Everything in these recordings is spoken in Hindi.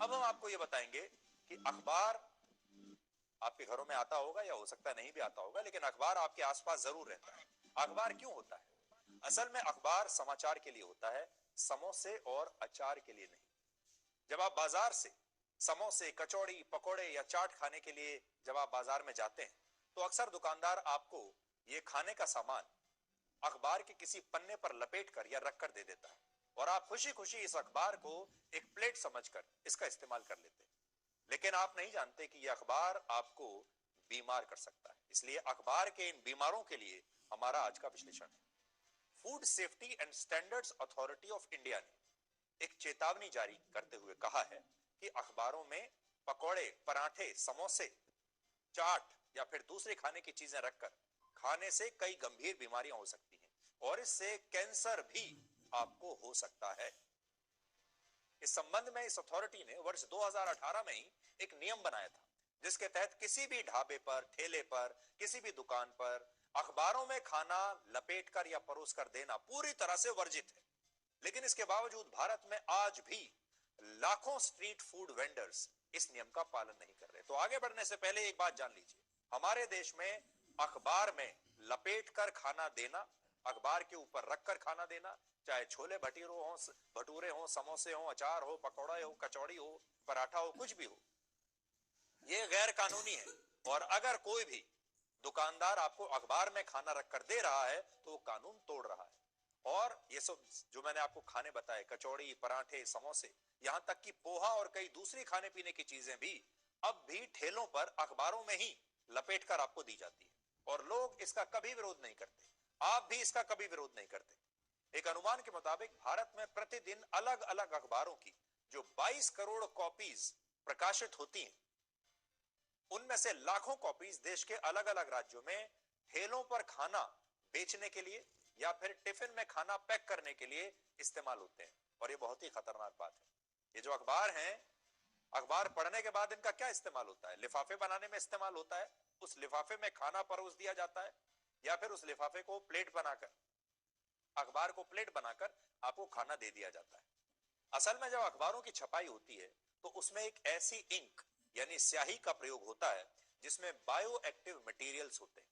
अब हम आपको ये बताएंगे कि अखबार आपके घरों में आता होगा या हो सकता है नहीं भी आता होगा, लेकिन अखबार आपके आसपास जरूर रहता है। अखबार क्यों होता है? असल में अखबार समाचार के लिए होता है, समोसे और अचार के लिए नहीं। जब आप बाजार से समोसे, कचौड़ी, पकोड़े या चाट खाने के लिए जब आप बाजार में जाते हैं, तो अक्सर दुकानदार आपको ये खाने का सामान अखबार के किसी पन्ने पर लपेटकर या रखकर दे देता है, और आप खुशी खुशी इस अखबार को एक प्लेट समझकर इसका इस्तेमाल कर लेते हैं। लेकिन आप नहीं जानते कि यह अखबार आपको बीमार कर सकता है। इसलिए अखबार के इन बीमारों के लिए हमारा आज का विश्लेषण है। Food safety and standards authority of India ने एक चेतावनी जारी करते हुए कहा है कि अखबारों में पकौड़े, पराठे, समोसे, चाट या फिर दूसरी खाने की चीजें रखकर खाने से कई गंभीर बीमारियां हो सकती हैं, और इससे कैंसर भी आपको हो सकता है। इस संबंध में इस अथॉरिटी ने वर्ष 2018 में ही एक नियम बनाया था, जिसके तहत किसी भी ढाबे पर, ठेले पर, किसी भी दुकान पर अखबारों में खाना लपेटकर या परोसकर देना पूरी तरह से वर्जित है। लेकिन इसके बावजूद भारत में आज भी लाखों स्ट्रीट फूड वेंडर्स इस नियम का पालन नहीं कर रहे। तो आगे बढ़ने से पहले एक बात जान लीजिए, हमारे देश में अखबार में लपेटकर खाना देना, अखबार के ऊपर रखकर खाना देना, चाहे छोले भटूरे हो, समोसे हो, अचार हो, पकौड़ा हो, कचौड़ी हो, पराठा हो, कुछ भी हो, ये गैर कानूनी है। और अगर कोई भी दुकानदार आपको अखबार में खाना रखकर दे रहा है तो वो कानून तोड़ रहा है। और ये सब जो मैंने आपको खाने बताए, कचौड़ी, पराठे, समोसे, यहां तक कि पोहा और कई दूसरी खाने पीने की चीजें भी अब भी ठेलों पर अखबारों में ही लपेटकर आपको दी जाती है, और लोग इसका कभी विरोध नहीं करते। आप भी इसका कभी विरोध नहीं करते। एक अनुमान के मुताबिक भारत में प्रतिदिन अलग अलग अखबारों की जो 22 करोड़ कॉपीज प्रकाशित होती हैं, उनमें से लाखों कॉपीज देश के अलग अलग राज्यों में ठेलों पर खाना बेचने के लिए या फिर टिफिन में खाना पैक करने के लिए इस्तेमाल होते हैं। और ये बहुत ही खतरनाक बात है। ये जो अखबार हैं, अखबार पढ़ने के बाद इनका क्या इस्तेमाल होता है? लिफाफे बनाने में इस्तेमाल होता है। उस लिफाफे में खाना परोस दिया जाता है, या फिर उस लिफाफे को प्लेट बनाकर, अखबार को प्लेट बनाकर आपको खाना दे दिया जाता है। असल में जब अखबारों की छपाई होती है तो उसमें एक ऐसी इंक यानी स्याही का प्रयोग होता है जिसमें बायो एक्टिव मटेरियल्स होते हैं।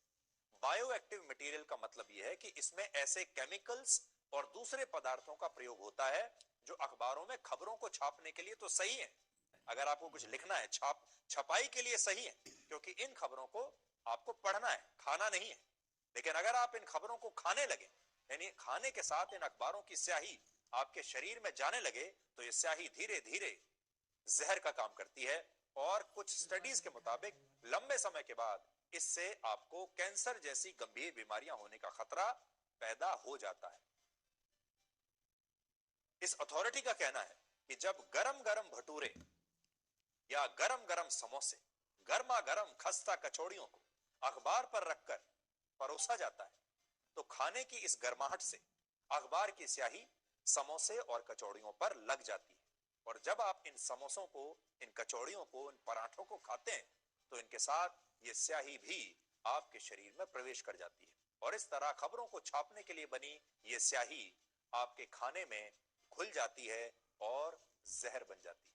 बायो एक्टिव मटेरियल का मतलब यह है कि इसमें ऐसे केमिकल्स और दूसरे पदार्थों का प्रयोग होता है जो अखबारों में खबरों को छापने के लिए तो सही है। अगर आपको कुछ लिखना है, छपाई के लिए सही है, क्योंकि इन खबरों को आपको पढ़ना है, खाना नहीं है। लेकिन अगर आप इन खबरों को खाने लगे, यानी खाने के साथ इन अखबारों की स्याही आपके शरीर में जाने लगे, तो यह स्याही धीरे धीरे जहर का काम करती है, और कुछ स्टडीज के मुताबिक लंबे समय के बाद इससे आपको कैंसर जैसी गंभीर बीमारियां होने का खतरा पैदा हो जाता है। इस अथॉरिटी का कहना है कि जब गरम गरम भटूरे या गरम गरम समोसे, गर्मा गर्म खस्ता कचौड़ियों को अखबार पर रखकर परोसा जाता है, तो खाने की इस गर्माहट से अखबार की स्याही समोसे और कचौड़ियों पर लग जाती है। और जब आप इन समोसों को, इन कचौड़ियों को, इन पराठों को खाते हैं, तो इनके साथ ये स्याही भी आपके शरीर में प्रवेश कर जाती है, और इस तरह खबरों को छापने के लिए बनी ये स्याही आपके खाने में घुल जाती है और जहर बन जाती है।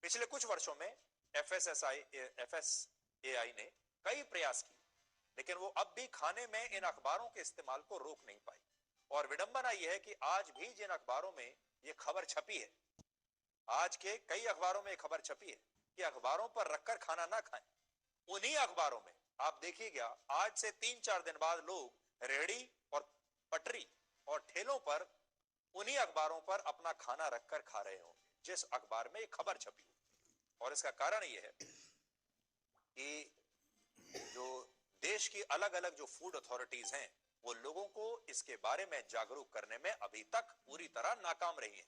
पिछले कुछ वर्षों में एफएसएआई ने कई प्रयास किए, लेकिन वो अब भी खाने में इन अखबारों के इस्तेमाल को रोक नहीं पाई। और विडंबना यह है कि आज भी जिन अखबारों में ये खबर छपी है, आज के कई अखबारों में खबर छपी है कि अखबारों पर रखकर खाना ना खाएं, उन्हीं अखबारों में आप देखिएगा आज से 3-4 दिन बाद लोग रेहड़ी और पटरी और ठेलों पर उन्हीं अखबारों पर अपना खाना रखकर खा रहे होंगे जिस अखबार में खबर छपी हो। और इसका कारण यह है कि जो देश की अलग अलग जो फूड अथॉरिटीज हैं, वो लोगों को इसके बारे में जागरूक करने में अभी तक पूरी तरह नाकाम रही हैं।